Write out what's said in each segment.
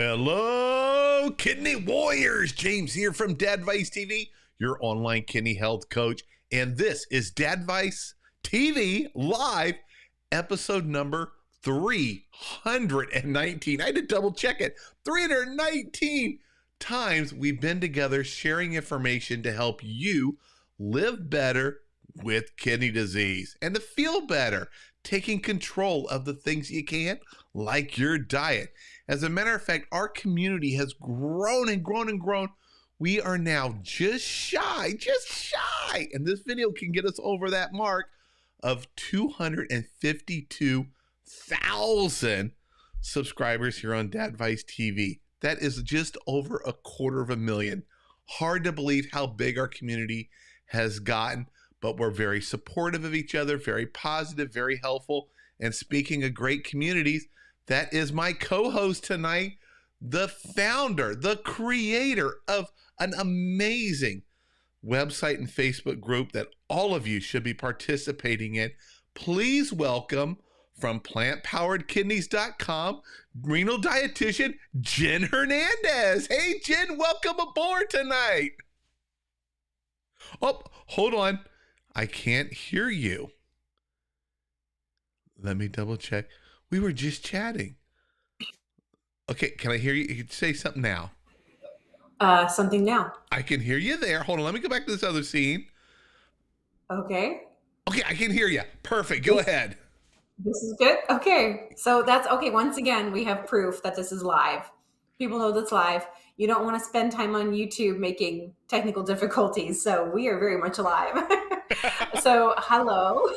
Hello, kidney warriors. James here from Dadvice TV, your online kidney health coach. And this is Dadvice TV Live, episode number 319. I had to double check it. 319 times we've been together sharing information to help you live better with kidney disease and to feel better, taking control of the things you can, like your diet. As a matter of fact, our community has grown and grown and grown. We are now just shy, and this video can get us over that mark of 252,000 subscribers here on Dadvice TV. That is just over 250,000. Hard to believe how big our community has gotten, but we're very supportive of each other, very positive, very helpful. And speaking of great communities, that is my co-host tonight, the founder, the creator of an amazing website and Facebook group that all of you should be participating in. Please welcome, from plantpoweredkidneys.com, renal dietitian Jen Hernandez. Hey, Jen, welcome aboard tonight. Oh, hold on. I can't hear you. Let me double check. We were just chatting. Okay, can I hear you? You can say something now. Something now. I can hear you there. Hold on, let me go back to this other scene. Okay. Okay, I can hear you. Perfect. Go ahead. This is good. Okay. So that's okay. Once again, we have proof that this is live. People know that's live. You don't want to spend time on YouTube making technical difficulties. So we are very much alive. So hello.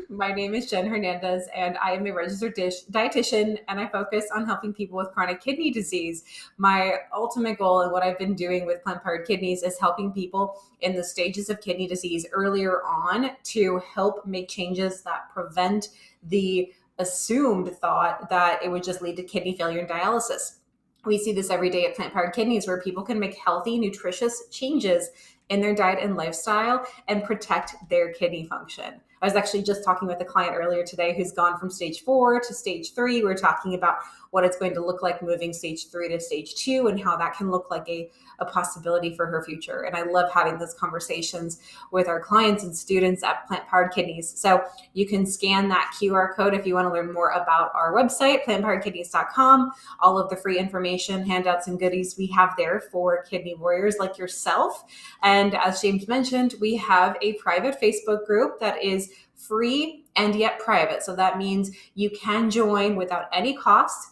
My name is Jen Hernandez, and I am a registered dietitian, and I focus on helping people with chronic kidney disease. My ultimate goal and what I've been doing with Plant Powered Kidneys is helping people in the stages of kidney disease earlier on to help make changes that prevent the assumed thought that it would just lead to kidney failure and dialysis. We see this every day at Plant Powered Kidneys, where people can make healthy, nutritious changes in their diet and lifestyle and protect their kidney function. I was actually just talking with a client earlier today who's gone from stage 4 to stage 3. We're talking about what it's going to look like moving stage 3 to stage 2 and how that can look like a possibility for her future. And I love having those conversations with our clients and students at Plant Powered Kidneys. So you can scan that QR code if you want to learn more about our website, plantpoweredkidneys.com. All of the free information, handouts, and goodies we have there for kidney warriors like yourself. And as James mentioned, we have a private Facebook group that is free and yet private. So that means you can join without any cost.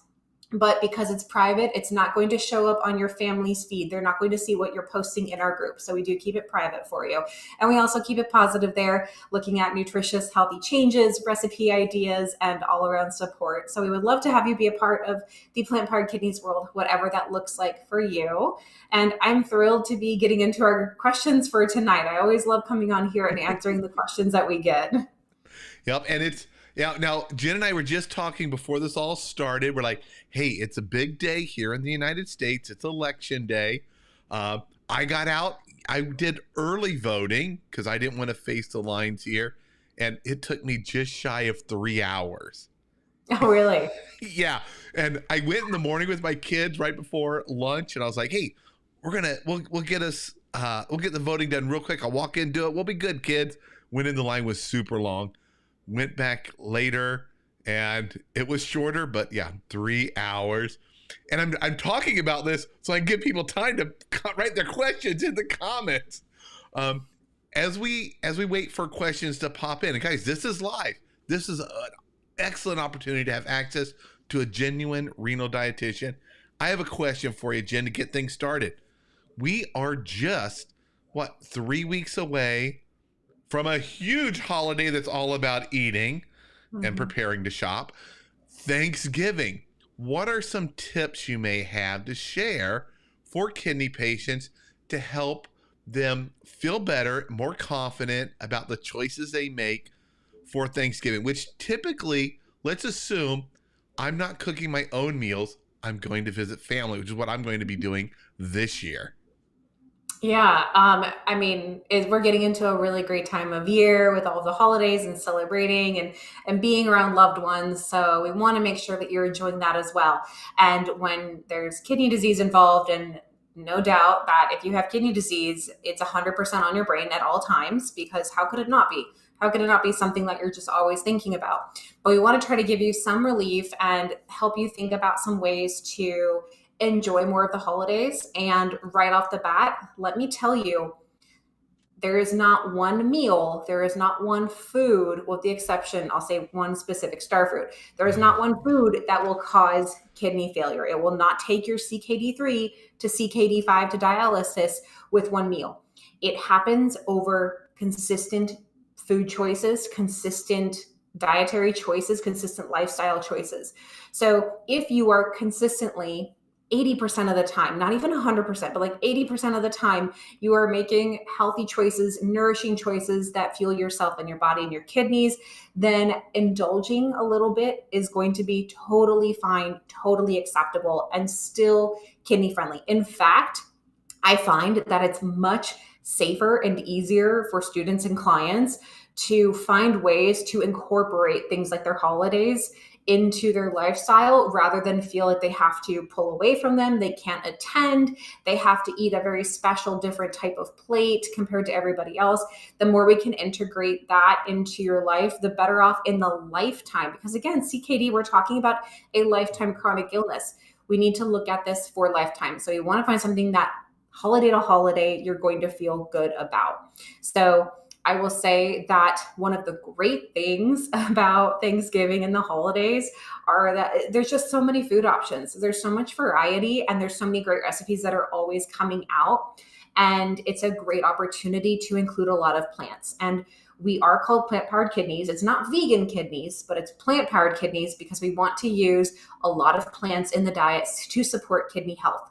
But because it's private, it's not going to show up on your family's feed. They're not going to see what you're posting in our group. So we do keep it private for you. And we also keep it positive there, looking at nutritious, healthy changes, recipe ideas, and all around support. So we would love to have you be a part of the Plant Powered Kidneys world, whatever that looks like for you. And I'm thrilled to be getting into our questions for tonight. I always love coming on here and answering the questions that we get. Yep, and it's, yeah. Now, Jen and I were just talking before this all started. We're like, hey, it's a big day here in the United States. It's election day. I got out. I did early voting because I didn't want to face the lines here. And it took me just shy of 3 hours. Oh, really? Yeah. And I went in the morning with my kids right before lunch. And I was like, hey, we'll get the voting done real quick. I'll walk in, do it. We'll be good, kids. Went in, the line was super long. Went back later and it was shorter, but yeah, 3 hours. And I'm talking about this so I can give people time to write their questions in the comments. As we wait for questions to pop in, and guys, this is live. This is an excellent opportunity to have access to a genuine renal dietitian. I have a question for you, Jen, to get things started. We are just 3 weeks away from a huge holiday that's all about eating and preparing to shop, Thanksgiving. What are some tips you may have to share for kidney patients to help them feel better, more confident about the choices they make for Thanksgiving, which typically, let's assume I'm not cooking my own meals. I'm going to visit family, which is what I'm going to be doing this year. Yeah, I mean, we're getting into a really great time of year with all the holidays and celebrating and being around loved ones. So we want to make sure that you're enjoying that as well. And when there's kidney disease involved, and no doubt that if you have kidney disease, it's 100% on your brain at all times, because how could it not be? How could it not be something that you're just always thinking about? But we want to try to give you some relief and help you think about some ways to enjoy more of the holidays. And right off the bat, let me tell you, there is not one meal, there is not one food, with the exception, I'll say one specific star fruit. There is not one food that will cause kidney failure. It will not take your CKD3 to CKD5 to dialysis with one meal. It happens over consistent food choices, consistent dietary choices, consistent lifestyle choices. So if you are consistently 80% of the time, not even 100%, but like 80% of the time, you are making healthy choices, nourishing choices that fuel yourself and your body and your kidneys, then indulging a little bit is going to be totally fine, totally acceptable, and still kidney friendly. In fact, I find that it's much safer and easier for students and clients to find ways to incorporate things like their holidays into their lifestyle rather than feel like they have to pull away from them. They can't attend. They have to eat a very special, different type of plate compared to everybody else. The more we can integrate that into your life, the better off in the lifetime. Because again, CKD, we're talking about a lifetime chronic illness. We need to look at this for lifetime. So you want to find something that holiday to holiday, you're going to feel good about. So I will say that one of the great things about Thanksgiving and the holidays are that there's just so many food options. There's so much variety and there's so many great recipes that are always coming out. And it's a great opportunity to include a lot of plants. And we are called plant powered kidneys. It's not vegan kidneys, but it's plant powered kidneys because we want to use a lot of plants in the diet to support kidney health.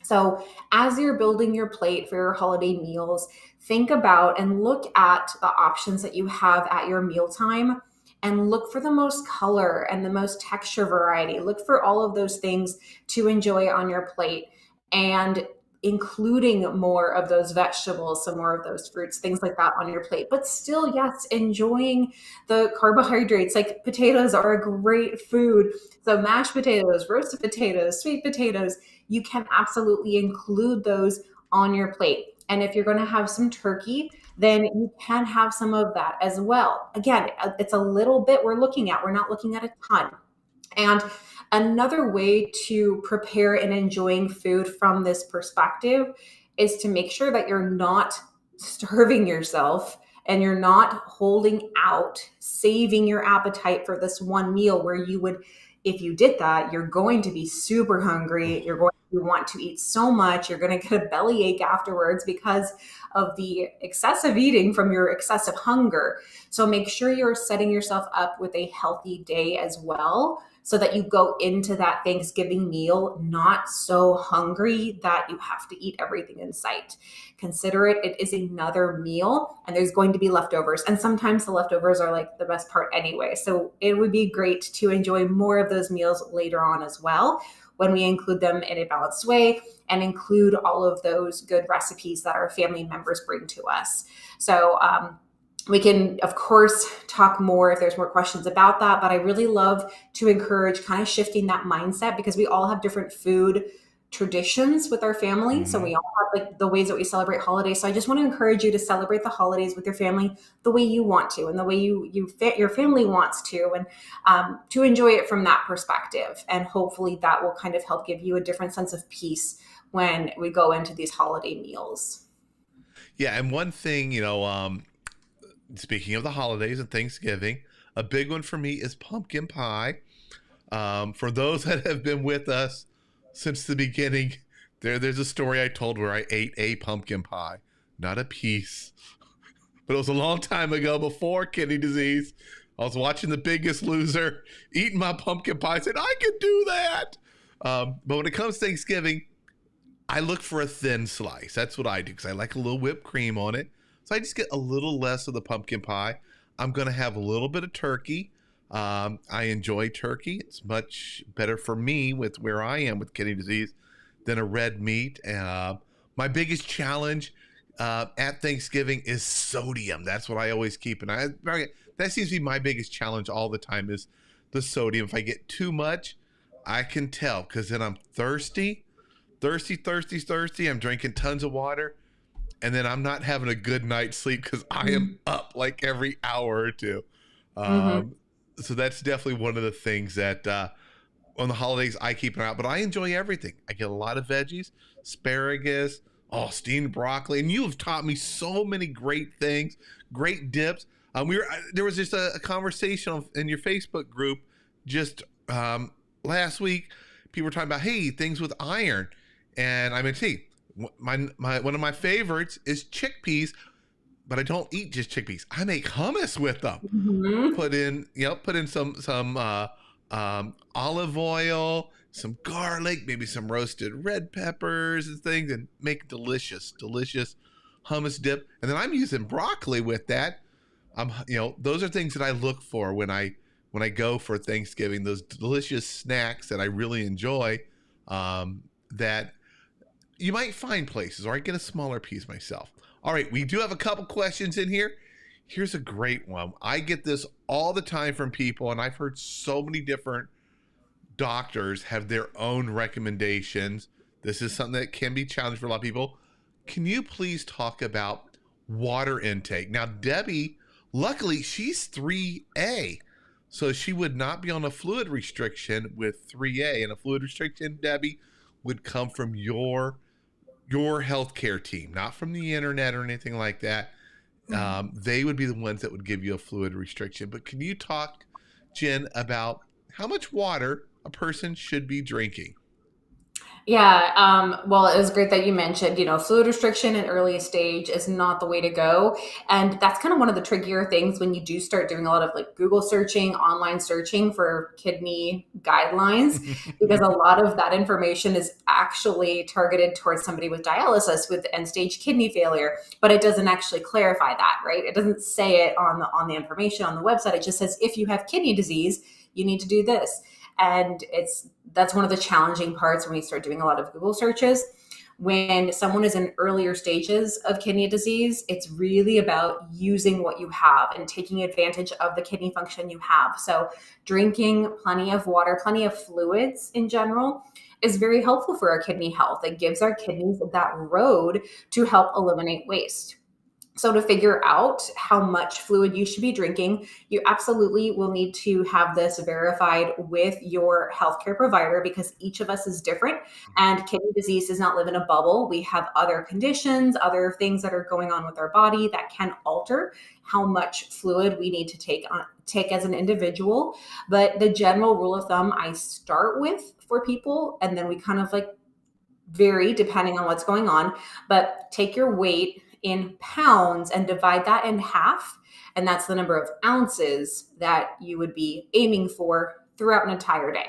So, as you're building your plate for your holiday meals, think about and look at the options that you have at your mealtime and look for the most color and the most texture variety. Look for all of those things to enjoy on your plate and including more of those vegetables, some more of those fruits, things like that on your plate. But still, yes, enjoying the carbohydrates. Like potatoes are a great food. So, mashed potatoes, roasted potatoes, sweet potatoes, you can absolutely include those on your plate. And if you're going to have some turkey, then you can have some of that as well. Again, it's a little bit we're looking at. We're not looking at a ton. And another way to prepare and enjoying food from this perspective is to make sure that you're not starving yourself and you're not holding out, saving your appetite for this one meal where you would, if you did that, you're going to be super hungry. You're going to want to eat so much. You're going to get a bellyache afterwards because of the excessive eating from your excessive hunger. So make sure you're setting yourself up with a healthy day as well, so that you go into that Thanksgiving meal not so hungry that you have to eat everything in sight. Consider it is another meal and there's going to be leftovers. And sometimes the leftovers are like the best part anyway. So it would be great to enjoy more of those meals later on as well when we include them in a balanced way and include all of those good recipes that our family members bring to us. So, we can, of course, talk more if there's more questions about that, but I really love to encourage kind of shifting that mindset because we all have different food traditions with our family. So we Mm-hmm. all have like the ways that we celebrate holidays. So I just want to encourage you to celebrate the holidays with your family the way you want to and the way your family wants to, and to enjoy it from that perspective. And hopefully that will kind of help give you a different sense of peace when we go into these holiday meals. Yeah, and one thing, speaking of the holidays and Thanksgiving, a big one for me is pumpkin pie. For those that have been with us since the beginning, there's a story I told where I ate a pumpkin pie, not a piece. But it was a long time ago before kidney disease. I was watching The Biggest Loser, eating my pumpkin pie. I said, I could do that. But when it comes to Thanksgiving, I look for a thin slice. That's what I do because I like a little whipped cream on it. So I just get a little less of the pumpkin pie. I'm going to have a little bit of turkey. I enjoy turkey. It's much better for me with where I am with kidney disease than a red meat. My biggest challenge at Thanksgiving is sodium. That's what I always keep, and that seems to be my biggest challenge all the time is the sodium. If I get too much, I can tell because then I'm thirsty. I'm drinking tons of water, and then I'm not having a good night's sleep because I am up like every hour or two. Mm-hmm. So that's definitely one of the things that on the holidays I keep an eye out. But I enjoy everything. I get a lot of veggies, asparagus, steamed broccoli, and you have taught me so many great things, great dips. There was just a conversation in your Facebook group just last week. People were talking about things with iron, and I mean, see, my one of my favorites is chickpeas, but I don't eat just chickpeas. I make hummus with them. Mm-hmm. Put in some olive oil, some garlic, maybe some roasted red peppers and things, and make delicious hummus dip. And then I'm using broccoli with that. Those are things that I look for when I go for Thanksgiving. Those delicious snacks that I really enjoy. That you might find places, or I get a smaller piece myself. All right, we do have a couple questions in here. Here's a great one. I get this all the time from people, and I've heard so many different doctors have their own recommendations. This is something that can be challenging for a lot of people. Can you please talk about water intake? Now, Debbie, luckily, she's 3A, so she would not be on a fluid restriction with 3A. And a fluid restriction, Debbie, would come from your healthcare team, not from the internet or anything like that. They would be the ones that would give you a fluid restriction. But can you talk, Jen, about how much water a person should be drinking? Yeah, well, it was great that you mentioned, fluid restriction in early stage is not the way to go. And that's kind of one of the trickier things when you do start doing a lot of like Google searching, online searching for kidney guidelines, because a lot of that information is actually targeted towards somebody with dialysis with end stage kidney failure, but it doesn't actually clarify that, right? It doesn't say it on the information on the website. It just says, if you have kidney disease, you need to do this. And that's one of the challenging parts when we start doing a lot of Google searches. When someone is in earlier stages of kidney disease, it's really about using what you have and taking advantage of the kidney function you have. So drinking plenty of water, plenty of fluids in general is very helpful for our kidney health. It gives our kidneys that road to help eliminate waste. So to figure out how much fluid you should be drinking, you absolutely will need to have this verified with your healthcare provider because each of us is different and kidney disease does not live in a bubble. We have other conditions, other things that are going on with our body that can alter how much fluid we need to take as an individual. But the general rule of thumb I start with for people, and then we kind of like vary depending on what's going on, but take your weight in pounds and divide that in half. And that's the number of ounces that you would be aiming for throughout an entire day.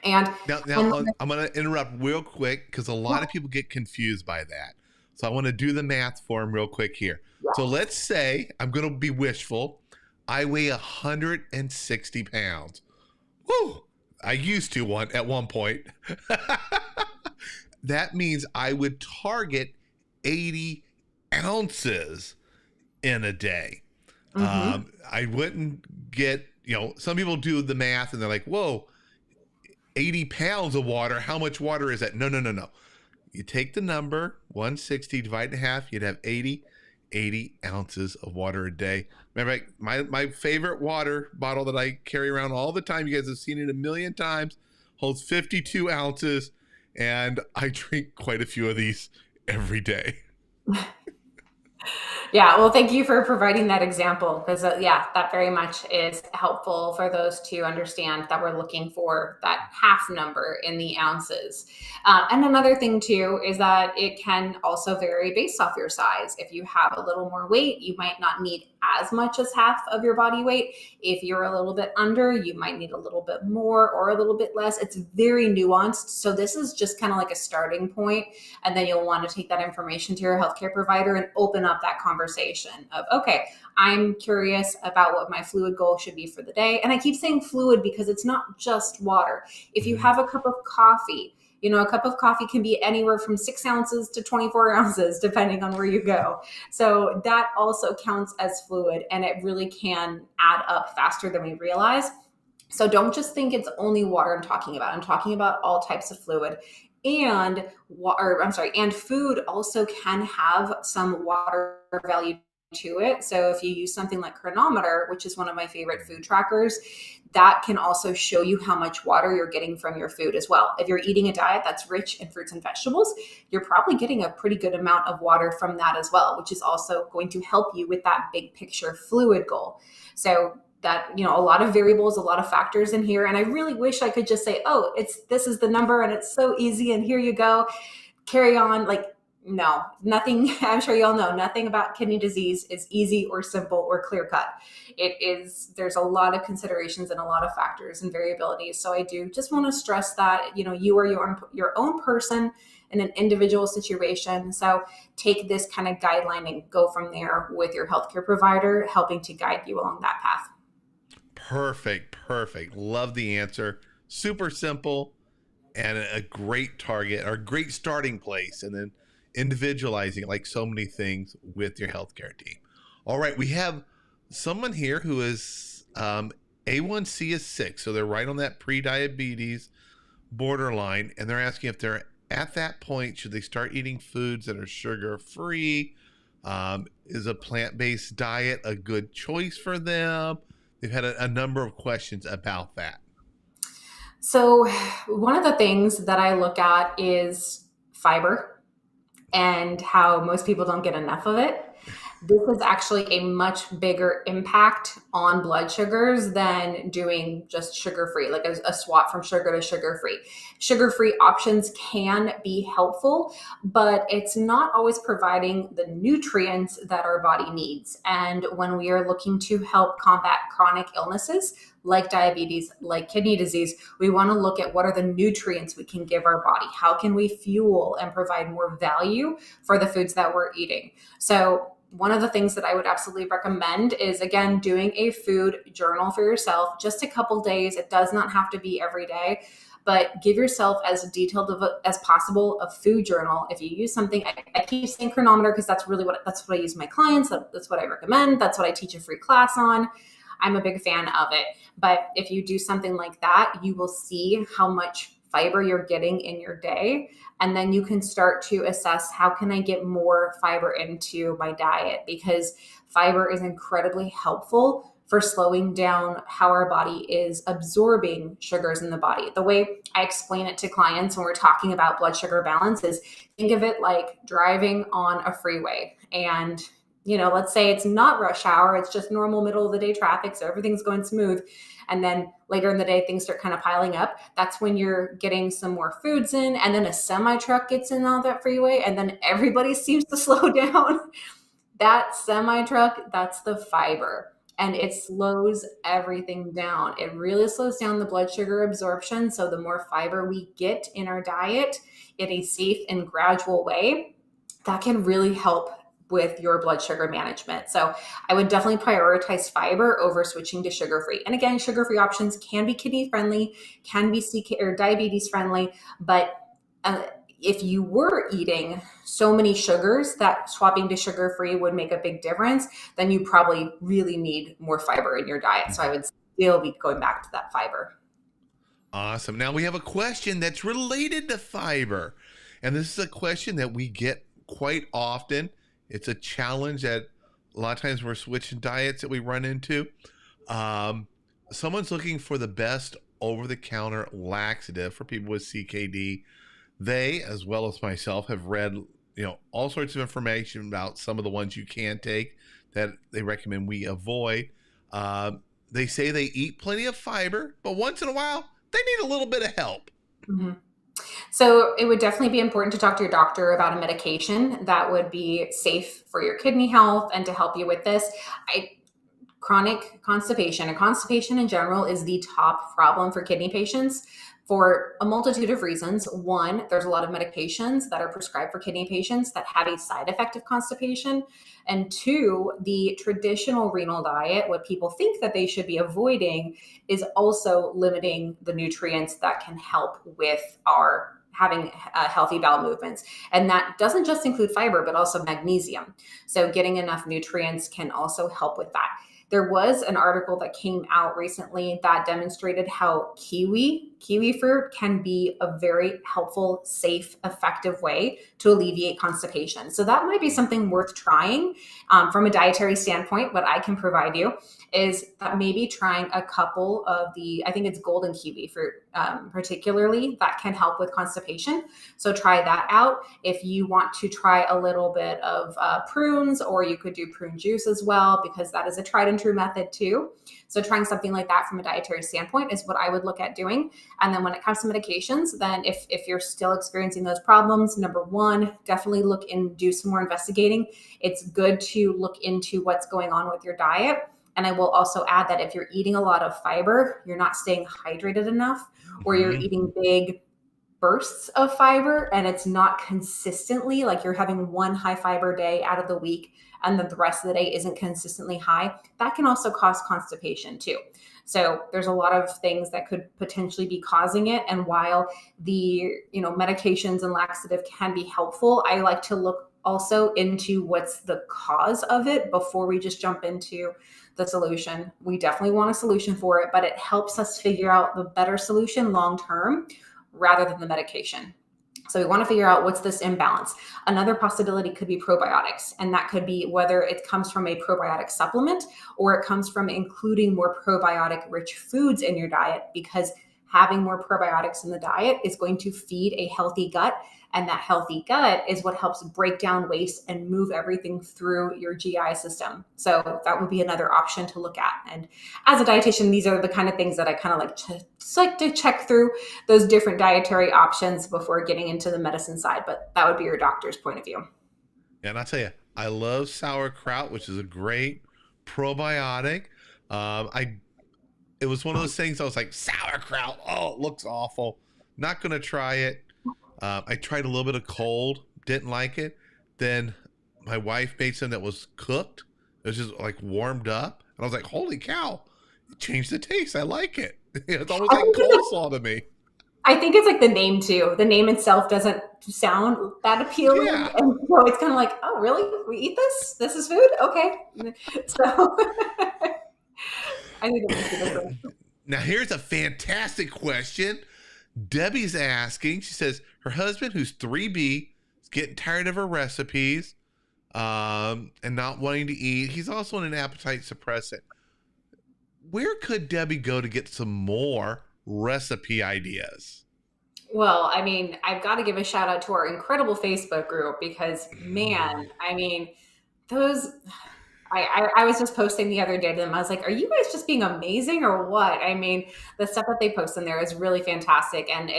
And Now, I'm going to interrupt real quick because a lot yeah, of people get confused by that. So I want to do the math for them real quick here. So yes. let's say I'm going to be wishful. I weigh 160 pounds. Woo! I used to at one point. That means I would target 80 ounces in a day. Mm-hmm. I wouldn't get, some people do the math and they're like, whoa, 80 pounds of water. How much water is that? No, no, no, no. You take the number 160, divide it in half, you'd have 80 ounces of water a day. Remember, my favorite water bottle that I carry around all the time, you guys have seen it a million times, holds 52 ounces, and I drink quite a few of these every day. Yeah, well, thank you for providing that example because, that very much is helpful for those to understand that we're looking for that half number in the ounces. And another thing, too, is that it can also vary based off your size. If you have a little more weight, you might not need as much as half of your body weight. If you're a little bit under, you might need a little bit more or a little bit less. It's very nuanced. So this is just kind of like a starting point, and then you'll want to take that information to your healthcare provider and open up that conversation of, okay, I'm curious about what my fluid goal should be for the day. And I keep saying fluid because it's not just water. If you Mhm. have a cup of coffee, A cup of coffee can be anywhere from 6 ounces to 24 ounces, depending on where you go. So that also counts as fluid, and it really can add up faster than we realize. So don't just think it's only water I'm talking about. I'm talking about all types of fluid. And and food also can have some water value to it. So if you use something like Chronometer, which is one of my favorite food trackers, that can also show you how much water you're getting from your food as well. If you're eating a diet that's rich in fruits and vegetables, you're probably getting a pretty good amount of water from that as well, which is also going to help you with that big picture fluid goal. So that, a lot of variables, a lot of factors in here. And I really wish I could just say, oh, this is the number and it's so easy and here you go, carry on. Like, no, nothing. I'm sure you all know nothing about kidney disease is easy or simple or clear cut. There's a lot of considerations and a lot of factors and variabilities. So I do just want to stress that, you are your own person in an individual situation. So take this kind of guideline and go from there with your healthcare provider, helping to guide you along that path. Perfect. Love the answer. Super simple and a great target or great starting place, and then individualizing like so many things with your healthcare team. All right, we have someone here who is A1C is 6, so they're right on that pre-diabetes borderline, and they're asking if they're at that point, should they start eating foods that are sugar-free? Is a plant-based diet a good choice for them? They've had a number of questions about that. So one of the things that I look at is fiber and how most people don't get enough of it. This is actually a much bigger impact on blood sugars than doing just sugar-free, like a swap from sugar to sugar-free. Sugar-free options can be helpful, but it's not always providing the nutrients that our body needs. And when we are looking to help combat chronic illnesses like diabetes, like kidney disease, we want to look at what are the nutrients we can give our body. How can we fuel and provide more value for the foods that we're eating? So one of the things that I would absolutely recommend is, again, doing a food journal for yourself, just a couple days. It does not have to be every day, but give yourself as detailed as possible a food journal. If you use something, I keep saying Chronometer because that's what I use with my clients. That's what I recommend. That's what I teach a free class on. I'm a big fan of it. But if you do something like that, you will see how much fiber you're getting in your day. And then you can start to assess, how can I get more fiber into my diet? Because fiber is incredibly helpful for slowing down how our body is absorbing sugars in the body. The way I explain it to clients when we're talking about blood sugar balance is, think of it like driving on a freeway. And let's say it's not rush hour, it's just normal middle of the day traffic, so everything's going smooth. And then later in the day, things start kind of piling up. That's when you're getting some more foods in, and then a semi truck gets in on that freeway, and then everybody seems to slow down. That semi truck, that's the fiber, and it slows everything down. It really slows down the blood sugar absorption. So the more fiber we get in our diet in a safe and gradual way, that can really help with your blood sugar management. So I would definitely prioritize fiber over switching to sugar-free. And again, sugar-free options can be kidney friendly, can be CK or diabetes friendly, but if you were eating so many sugars that swapping to sugar-free would make a big difference, then you probably really need more fiber in your diet. So I would still be going back to that fiber. Awesome. Now we have a question that's related to fiber. And this is a question that we get quite often. It's a challenge that a lot of times we're switching diets that we run into. Someone's looking for the best over-the-counter laxative for people with CKD. They, as well as myself, have read all sorts of information about some of the ones you can take that they recommend we avoid. They say they eat plenty of fiber, but once in a while, they need a little bit of help. Mm-hmm. So it would definitely be important to talk to your doctor about a medication that would be safe for your kidney health and to help you with this. Chronic constipation, and constipation in general, is the top problem for kidney patients for a multitude of reasons. One, there's a lot of medications that are prescribed for kidney patients that have a side effect of constipation. And two, the traditional renal diet, what people think that they should be avoiding, is also limiting the nutrients that can help with our having healthy bowel movements. And that doesn't just include fiber, but also magnesium. So getting enough nutrients can also help with that. There was an article that came out recently that demonstrated how kiwi fruit can be a very helpful, safe, effective way to alleviate constipation. So that might be something worth trying. From a dietary standpoint, what I can provide you is that maybe trying a couple of I think it's golden kiwi fruit, particularly, that can help with constipation. So try that out. If you want to try a little bit of prunes, or you could do prune juice as well, because that is a tried and true method too. So trying something like that from a dietary standpoint is what I would look at doing. And then when it comes to medications, then if you're still experiencing those problems, number one, definitely look and do some more investigating. It's good to look into what's going on with your diet. And I will also add that if you're eating a lot of fiber, you're not staying hydrated enough, or you're eating big bursts of fiber and it's not consistently, like you're having one high fiber day out of the week and then the rest of the day isn't consistently high, that can also cause constipation too. So there's a lot of things that could potentially be causing it. And while the medications and laxative can be helpful, I like to look also into what's the cause of it before we just jump into the solution. We definitely want a solution for it, but it helps us figure out the better solution long term rather than the medication. So we want to figure out what's this imbalance. Another possibility could be probiotics, and that could be whether it comes from a probiotic supplement or it comes from including more probiotic rich foods in your diet, because having more probiotics in the diet is going to feed a healthy gut. And that healthy gut is what helps break down waste and move everything through your GI system. So that would be another option to look at. And as a dietitian, these are the kind of things that I kind of like to check through those different dietary options before getting into the medicine side. But that would be your doctor's point of view. And I'll tell you, I love sauerkraut, which is a great probiotic. It was one of those things I was like, sauerkraut, oh, it looks awful. Not going to try it. I tried a little bit of cold, didn't like it. Then my wife made some that was cooked. It was just like warmed up. And I was like, holy cow, it changed the taste. I like it. It's almost like coleslaw to me. I think it's like the name too. The name itself doesn't sound that appealing. Yeah. And so it's kind of like, oh, really? We eat this? This is food? Okay. So I think it makes a difference. Now, here's a fantastic question. Debbie's asking, she says, her husband, who's 3B, is getting tired of her recipes and not wanting to eat. He's also on an appetite suppressant. Where could Debbie go to get some more recipe ideas? Well, I mean, I've got to give a shout out to our incredible Facebook group, because, man, I mean, those... I was just posting the other day to them. I was like, are you guys just being amazing or what? I mean, the stuff that they post in there is really fantastic. And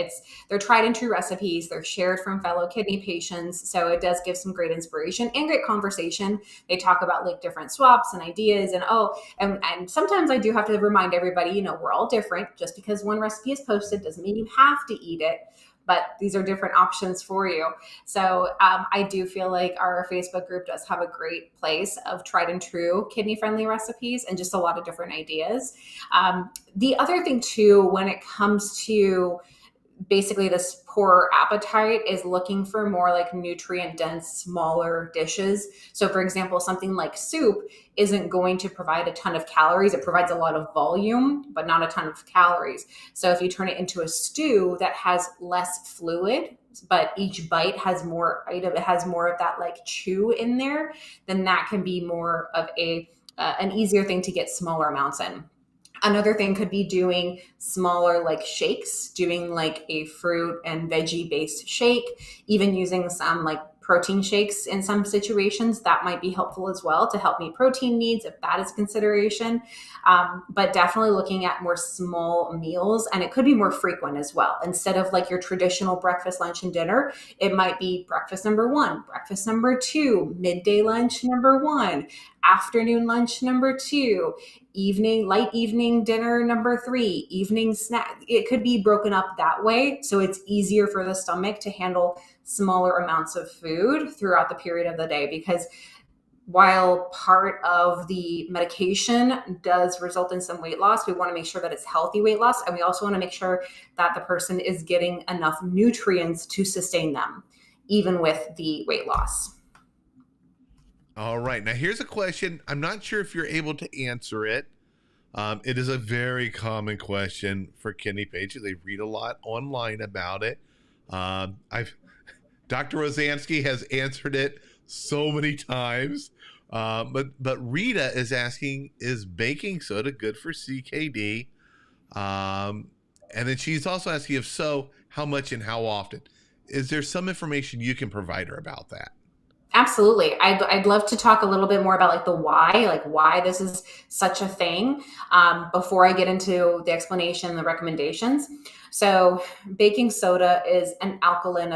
they're tried and true recipes. They're shared from fellow kidney patients. So it does give some great inspiration and great conversation. They talk about like different swaps and ideas. And sometimes I do have to remind everybody, we're all different. Just because one recipe is posted doesn't mean you have to eat it. But these are different options for you. So I do feel like our Facebook group does have a great place of tried and true kidney friendly recipes and just a lot of different ideas. The other thing too, when it comes to basically this poor appetite, is looking for more like nutrient dense, smaller dishes. So for example, something like soup isn't going to provide a ton of calories. It provides a lot of volume, but not a ton of calories. So if you turn it into a stew that has less fluid, but each bite has more item, it has more of that like chew in there, then that can be more of an easier thing to get smaller amounts in. Another thing could be doing smaller like shakes, doing like a fruit and veggie based shake, even using some like protein shakes in some situations. That might be helpful as well to help meet protein needs if that is consideration. But definitely looking at more small meals, and it could be more frequent as well. Instead of like your traditional breakfast, lunch, and dinner, it might be breakfast number 1, breakfast number 2, midday lunch number 1, afternoon lunch number 2, light evening dinner number 3, evening snack. It could be broken up that way, so it's easier for the stomach to handle smaller amounts of food throughout the period of the day, because while part of the medication does result in some weight loss, we want to make sure that it's healthy weight loss. And we also want to make sure that the person is getting enough nutrients to sustain them, even with the weight loss. All right. Now, here's a question. I'm not sure if you're able to answer it. It is a very common question for kidney patients. They read a lot online about it. I've Dr. Rosansky has answered it so many times. But Rita is asking, is baking soda good for CKD? And then she's also asking, if so, how much and how often? Is there some information you can provide her about that? Absolutely. I'd love to talk a little bit more about like why this is such a thing, before I get into the explanation and the recommendations. So baking soda is a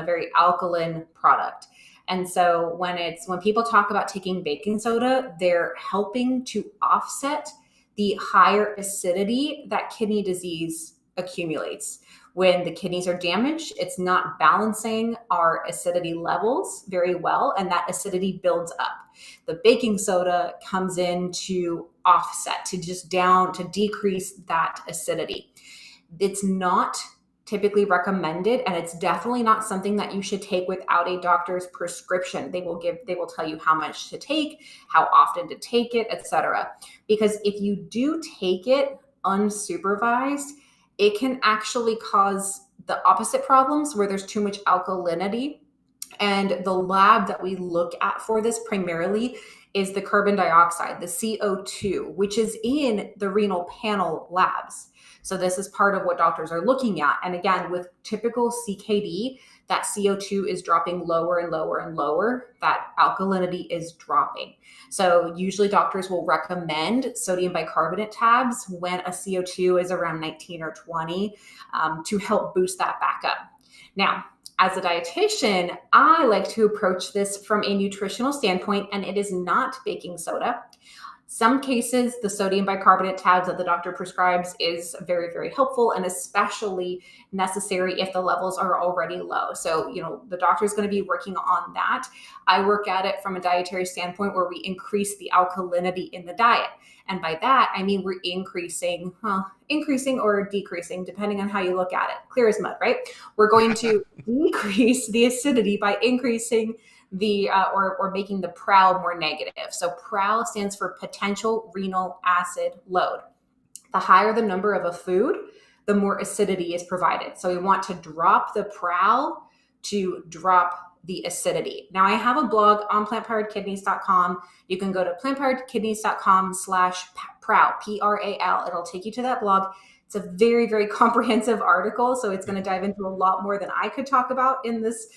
very alkaline product. And so when people talk about taking baking soda, they're helping to offset the higher acidity that kidney disease accumulates. When the kidneys are damaged, it's not balancing our acidity levels very well, and that acidity builds up. The baking soda comes in to offset, to decrease that acidity. It's not typically recommended, and it's definitely not something that you should take without a doctor's prescription. They will tell you how much to take, how often to take it, etc. Because if you do take it unsupervised, it can actually cause the opposite problems where there's too much alkalinity. And the lab that we look at for this primarily is the carbon dioxide, the CO2, which is in the renal panel labs. So this is part of what doctors are looking at. And again, with typical CKD, that CO2 is dropping lower and lower and lower. That alkalinity is dropping. So usually doctors will recommend sodium bicarbonate tabs when a CO2 is around 19 or 20, to help boost that back up. Now, as a dietitian, I like to approach this from a nutritional standpoint, and it is not baking soda. Some cases, the sodium bicarbonate tabs that the doctor prescribes is very, very helpful, and especially necessary if the levels are already low. So, the doctor is going to be working on that. I work at it from a dietary standpoint where we increase the alkalinity in the diet. And by that, I mean we're increasing or decreasing, depending on how you look at it. Clear as mud, right? We're going to decrease the acidity by increasing or making the PRAL more negative. So PRAL stands for potential renal acid load. The higher the number of a food, the more acidity is provided. So we want to drop the PRAL to drop the acidity. Now I have a blog on plantpoweredkidneys.com. You can go to plantpoweredkidneys.com/PRAL, PRAL. It'll take you to that blog. It's a very, very comprehensive article, so it's going to dive into a lot more than I could talk about in this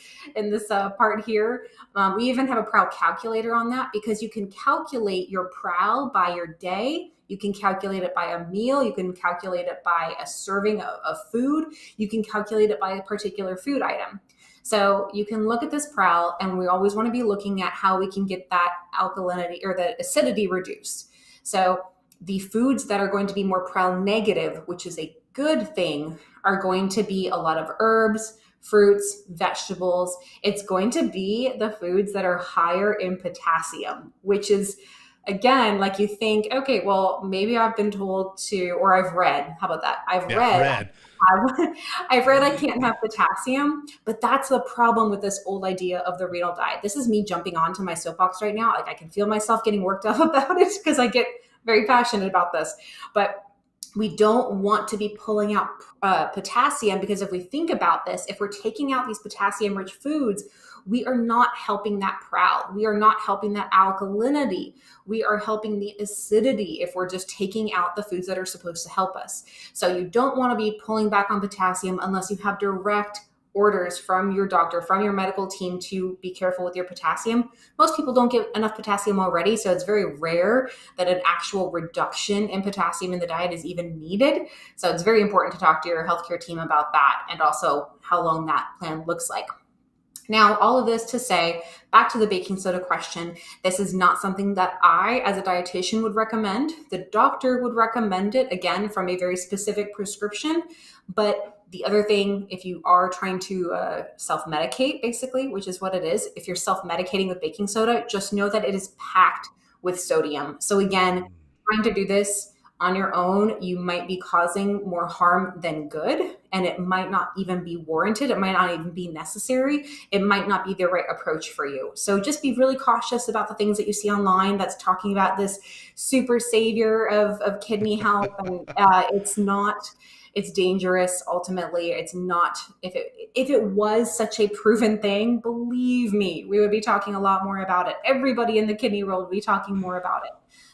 part here. We even have a PRAL calculator on that, because you can calculate your PRAL by your day. You can calculate it by a meal. You can calculate it by a serving of food. You can calculate it by a particular food item. So you can look at this PRAL, and we always want to be looking at how we can get that alkalinity or the acidity reduced. So the foods that are going to be more PRAL negative, which is a good thing, are going to be a lot of herbs, fruits, vegetables. It's going to be the foods that are higher in potassium, which is, again, like you think, okay, well, maybe I've been told to, or I've read, how about that? Read. I've read I can't have potassium, but that's the problem with this old idea of the renal diet. This is me jumping onto my soapbox right now. Like, I can feel myself getting worked up about it because I get very passionate about this. But we don't want to be pulling out potassium, because if we think about this, if we're taking out these potassium-rich foods, we are not helping that PRAL. We are not helping that alkalinity. We are helping the acidity if we're just taking out the foods that are supposed to help us. So you don't want to be pulling back on potassium unless you have direct orders from your doctor, from your medical team, to be careful with your potassium. Most people don't get enough potassium already, so it's very rare that an actual reduction in potassium in the diet is even needed. So it's very important to talk to your healthcare team about that, and also how long that plan looks like. Now, all of this to say, back to the baking soda question, this is not something that I, as a dietitian, would recommend. The doctor would recommend it, again, from a very specific prescription, but The other thing, if you are trying to self-medicate, basically, which is what it is, if you're self-medicating with baking soda, just know that it is packed with sodium. So again, trying to do this on your own, you might be causing more harm than good, and it might not even be warranted. It might not even be necessary. It might not be the right approach for you. So just be really cautious about the things that you see online that's talking about this super savior of kidney health. And it's not, it's dangerous. Ultimately, it's not, if it was such a proven thing, believe me, we would be talking a lot more about it. Everybody in the kidney world would be talking more about it.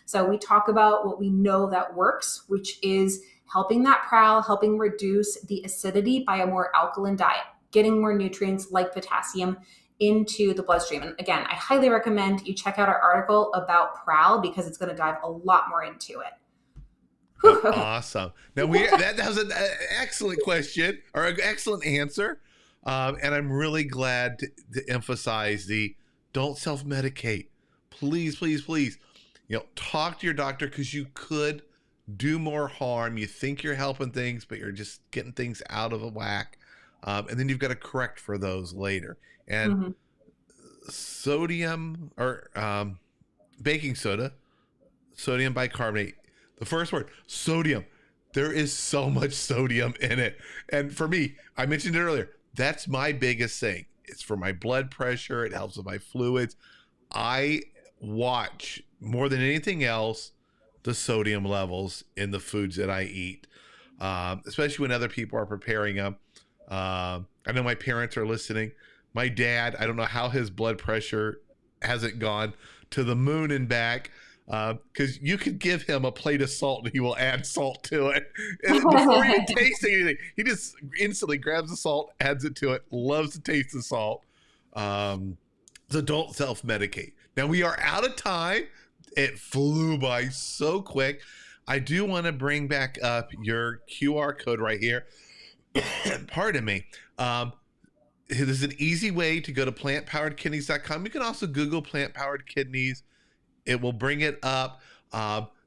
So we talk about what we know that works, which is helping that prowl, helping reduce the acidity by a more alkaline diet, getting more nutrients like potassium into the bloodstream. And again, I highly recommend you check out our article about prowl because it's going to dive a lot more into it. Whew, okay. Awesome. Now that was an excellent question or an excellent answer. And I'm really glad to emphasize the don't self-medicate. Please, please, please. Talk to your doctor because you could do more harm. You think you're helping things, but you're just getting things out of whack. And then you've got to correct for those later. And sodium or baking soda, sodium bicarbonate, the first word, sodium. There is so much sodium in it. And for me, I mentioned it earlier, that's my biggest thing. It's for my blood pressure. It helps with my fluids. I watch more than anything else the sodium levels in the foods that I eat, especially when other people are preparing them. I know my parents are listening. My dad, I don't know how his blood pressure hasn't gone to the moon and back, because you could give him a plate of salt and he will add salt to it. And before even tasting anything, he just instantly grabs the salt, adds it to it, loves to taste the salt. So don't self-medicate. Now we are out of time. It flew by so quick. I do want to bring back up your QR code right here. Pardon me. There's an easy way to go to plantpoweredkidneys.com. You can also Google plant-powered kidneys. It will bring it up.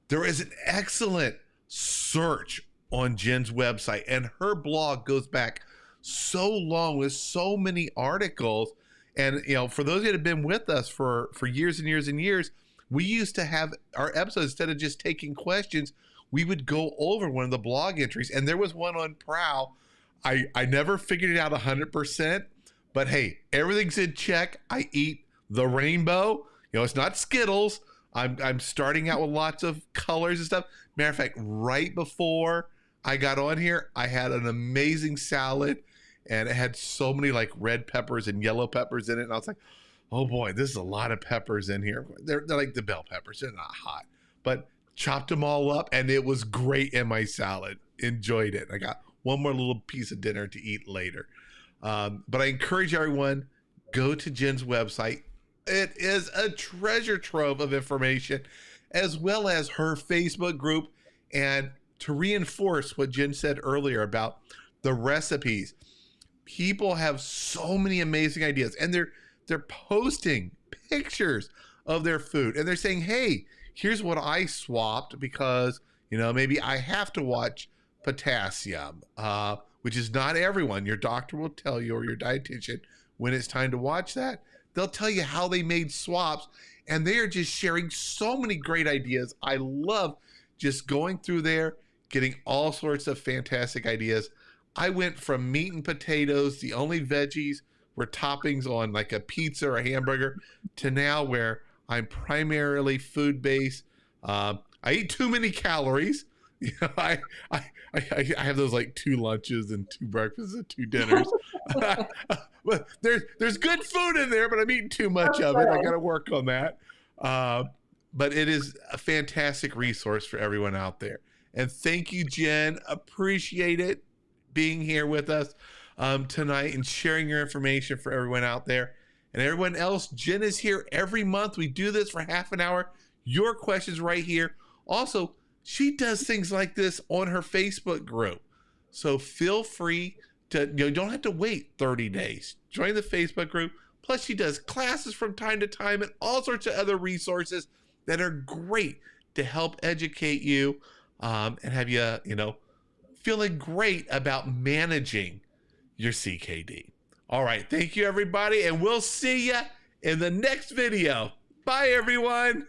There is an excellent search on Jen's website, and her blog goes back so long with so many articles. And, for those that have been with us for years and years and years, we used to have our episodes, instead of just taking questions, we would go over one of the blog entries. And there was one on prowl. I never figured it out 100%, but hey, everything's in check. I eat the rainbow. It's not Skittles. I'm starting out with lots of colors and stuff. Matter of fact, right before I got on here, I had an amazing salad. And it had so many like red peppers and yellow peppers in it. And I was like, oh boy, this is a lot of peppers in here. They're like the bell peppers. They're not hot. But chopped them all up and it was great in my salad. Enjoyed it. I got one more little piece of dinner to eat later. But I encourage everyone, go to Jen's website. It is a treasure trove of information, as well as her Facebook group. And to reinforce what Jen said earlier about the recipes, people have so many amazing ideas, and they're posting pictures of their food, and they're saying, hey, here's what I swapped because maybe I have to watch potassium, which is not everyone. Your doctor will tell you, or your dietitian, when it's time to watch that. They'll tell you how they made swaps, and they are just sharing so many great ideas. I love just going through there, getting all sorts of fantastic ideas. I went from meat and potatoes, the only veggies were toppings on like a pizza or a hamburger, to now where I'm primarily food-based. I eat too many calories. I have those like 2 lunches and 2 breakfasts and 2 dinners. Well, there's good food in there, but I'm eating too much of it. I got to work on that. But it is a fantastic resource for everyone out there. And thank you, Jen. Appreciate it being here with us tonight and sharing your information for everyone out there. And everyone else, Jen is here every month. We do this for half an hour. Your questions right here. Also, she does things like this on her Facebook group. So feel free to, you don't have to wait 30 days. Join the Facebook group. Plus, she does classes from time to time and all sorts of other resources that are great to help educate you and have you, feeling great about managing your CKD. All right, thank you everybody, and we'll see you in the next video. Bye everyone.